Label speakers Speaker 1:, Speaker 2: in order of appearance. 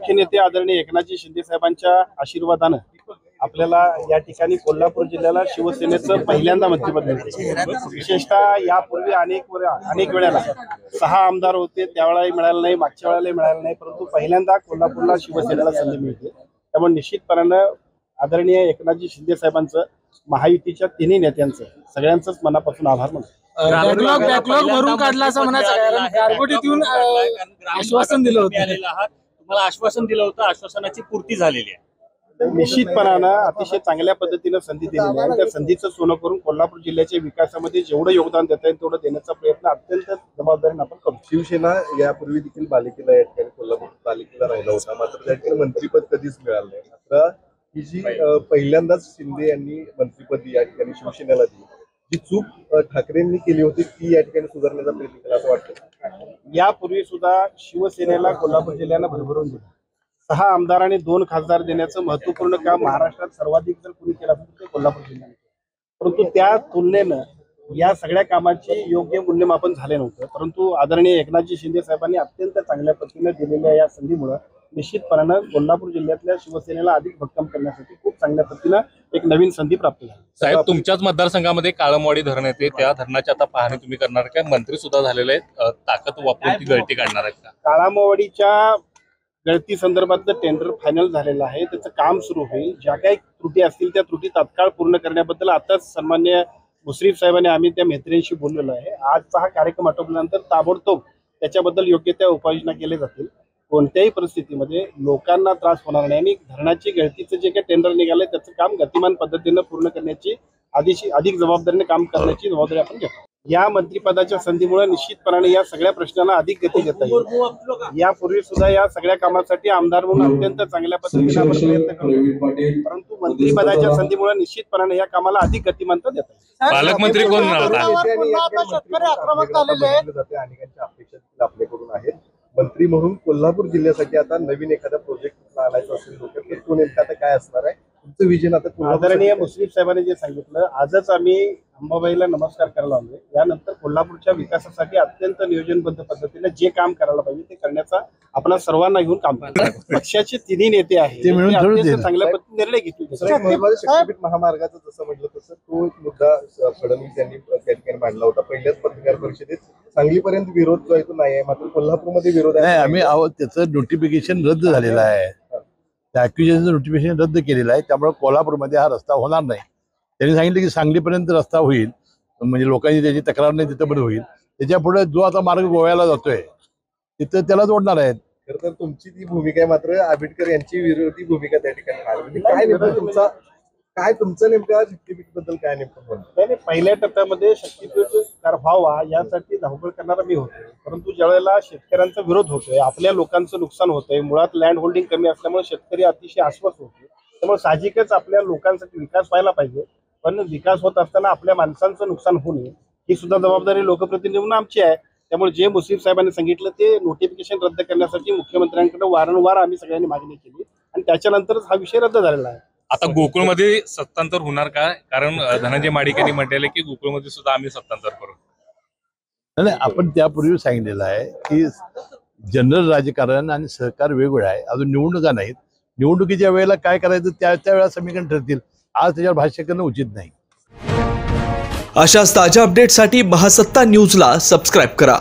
Speaker 1: मुख्य नेते आदरणीय एकनाथजी शिंदे साहेबांच्या आशीर्वादानं आपल्याला या ठिकाणी कोल्हापूर जिल्ह्याला शिवसेनेचं पहिल्यांदा मंत्रिपद मिळालं। विशेषतः यापूर्वी अनेक वेळेला 6 आमदार होते, त्यावेळेलाही मिळालं नाही, मागच्या वेळेलाही मिळालं नाही, परंतु पहिल्यांदा कोल्हापूरला शिवसेनेला संधी मिळते। त्यामुळे निश्चितपणानं आदरणीय एकनाथजी शिंदे साहेबांचं, महायुतीच्या तिन्ही नेत्यांचं सगळ्यांचंच मनापासून आभार मानतो।
Speaker 2: बॅकलॉग भरून काढला असं म्हणायचं, गारगोटीतून आश्वासन दिलं होतं,
Speaker 3: तुम्हाला आश्वासन दिलं होतं, आश्वासनाची पूर्ती झालेली आहे।
Speaker 1: निश्चितपणानं अतिशय चांगल्या पद्धतीनं संधी दिलेली आहे। त्या संधीचं सोनं करून कोल्हापूर जिल्ह्याच्या विकासामध्ये जेवढं योगदान देता येईल तेवढं देण्याचा प्रयत्न अत्यंत जबाबदारीने आपण करतो।
Speaker 4: शिवसेना यापूर्वी देखील बालेकिल्ला या ठिकाणी कोल्हापूर बालेकिल्ला राहिला होता, मात्र त्या ठिकाणी मंत्रिपद कधीच मिळालं नाही। मात्र ही जी पहिल्यांदाच शिंदे यांनी मंत्रिपद या ठिकाणी शिवसेनेला दिली, जी चूक ठाकरेंनी केली होती ती या ठिकाणी सुधारण्याचा प्रयत्न केला असं वाटतं।
Speaker 1: यापूर्वी सुद्धा शिवसेनेला कोल्हापूर जिल्ह्यानं भरभरून दिलं। 6 आमदार आणि 2 खासदार देण्याचं महत्वपूर्ण काम महाराष्ट्रात सर्वाधिक जर कुणी केलं असेल तर कोल्हापूर जिल्ह्याने, परंतु त्या तुलनेनं या सगळ्या कामाची योग्य मूल्यमापन झाले नव्हतं। परंतु आदरणीय एकनाथजी शिंदे साहेबांनी अत्यंत चांगल्या पद्धतीने दिलेल्या या संधीमुळे निश्चितपणानं कोल्हापूर जिल्ह्यातल्या शिवसेनेला अधिक भक्कम करण्यासाठी खूप चांगल्या पद्धतीनं एक नवीन संधी प्राप्त झाली।
Speaker 5: साहेब, तुमच्याच मतदारसंघामध्ये काळमवाडी धरण येते, त्या धरणाची आता पाहणी तुम्ही करणार काय? मंत्री सुद्धा झालेले आहेत, ताकद वापरून ती गळती काढणार आहेत का?
Speaker 1: काळमवाडीच्या गळती संदर्भातलं टेंडर फायनल झालेलं आहे, त्याचं काम सुरू होईल। ज्या काही त्रुटी असतील त्या त्रुटी तात्काळ पूर्ण करण्याबद्दल आताच सन्मान्य मुश्रीफ साहेबांनी आम्ही त्या मैत्रिणीशी बोललेलो आहे। आजचा हा कार्यक्रम आटोपल्यानंतर ताबडतोब त्याच्याबद्दल योग्य त्या उपाययोजना केल्या जातील। कोणत्याही परिस्थितीमध्ये लोकांना त्रास होणार नाही आणि धरणाची गळतीचं जे काही टेंडर निघालंय त्याचं काम गतिमान पद्धतीनं पूर्ण करण्याची अधिक जबाबदारीने काम करण्याची जबाबदारी आपण घेतो। या मंत्रिपदाच्या संधीमुळे निश्चितपणाने या सगळ्या प्रश्नांना अधिक गती देता येईल। यापूर्वी सुद्धा या सगळ्या कामासाठी आमदार म्हणून अत्यंत चांगल्या पद्धतीने आपण प्रयत्न करतो, परंतु मंत्रिपदाच्या संधीमुळे निश्चितपणाने या कामाला अधिक गतिमानता देता येईल।
Speaker 5: पालकमंत्री कोण
Speaker 4: आपल्याकडून आहेत मंत्री म्हणून कोल्हापूर जिल्ह्यासाठी आता नवीन एखादा प्रोजेक्ट आणायचा असेल डोक्यात तर तो नेमका आता काय असणार आहे तुमचं विजन? आता
Speaker 1: आदरणीय मुश्रीफ साहेबांनी जे सांगितलं, आजच आम्ही अंबाबाईला नमस्कार करायला आलोय। यानंतर कोल्हापूरच्या विकासासाठी अत्यंत नियोजनबद्ध पद्धतीने जे काम करायला पाहिजे ते करण्याचा आपण सर्वांना घेऊन काम करतो। पक्षाचे तिन्ही नेते आहेत, चांगल्या पद्धतीने निर्णय घेतले।
Speaker 4: शक्तीपीठ महामार्गाचं जसं म्हटलं तसं तो एक मुद्दा फडणवीस यांनी त्या ठिकाणी मांडला होता पहिल्याच पत्रकार परिषदेत। सांगलीपर्यंत विरोध जो आहे तो नाही आहे, मात्र कोल्हापूरमध्ये विरोध आहे।
Speaker 6: आम्ही त्याचं नोटिफिकेशन रद्द झालेलं आहे, त्या ॲक्युजेशनचं नोटिफिकेशन रद्द केलेलं आहे, त्यामुळे कोल्हापूरमध्ये हा रस्ता होणार नाही। त्यांनी सांगितलं की सांगलीपर्यंत रस्ता होईल, म्हणजे लोकांची त्याची तक्रार नाही तिथं होईल। त्याच्या पुढे जो आता मार्ग गोव्याला जातोय तिथं त्याला जोडणार आहेत।
Speaker 4: खरं तर तुमची ती भूमिका आहे, मात्र आंबेडकर यांची विरोधी भूमिका त्या ठिकाणी काय नेमकं तुमचं नेमका शक्तीपीठ बद्दल काय नेमकं?
Speaker 1: पहिल्या टप्प्यामध्ये शक्तीपीठ व्हावा यासाठी धावपळ करणारा मी होतो, परंतु ज्यावेळेला शेतकऱ्यांचा विरोध होतोय, आपल्या लोकांचं नुकसान होतंय, मुळात लँड होल्डिंग कमी असल्यामुळे शेतकरी अतिशय अस्वस्थ होते। त्यामुळे साहजिकच आपल्या लोकांसाठी विकास व्हायला पाहिजे, पण विकास होत असताना आपल्या माणसांचं नुकसान होऊ नये ही सुद्धा जबाबदारी लोकप्रतिनिधी म्हणून आमची आहे। त्यामुळे जे मुश्रीफ साहेबांनी सांगितलं ते नोटिफिकेशन रद्द करण्यासाठी मुख्यमंत्र्यांकडे वारंवार आम्ही सगळ्यांनी मागणी केली आणि त्याच्यानंतरच हा विषय रद्द झालेला आहे।
Speaker 5: आता गोकुळमध्ये सत्तांतर होणार का? कारण धनंजय माडिक यांनी म्हटलेलं की गोकुळमध्ये सुद्धा आम्ही सत्तांतर करू।
Speaker 6: नाही, आपण त्यापूर्वी सांगितलेलं आहे की जनरल राजकारण आणि सहकार वेगवेगळं आहे, अजून निवडणुका नाहीत। निवडणुकीच्या वेळेला काय करायचं त्या वेळेला समीकरण ठरतील, आज त्याच्यावर भाष्य करणं उचित नाही।
Speaker 7: अशाच ताज्या अपडेटसाठी महासत्ता न्यूजला सबस्क्राईब करा।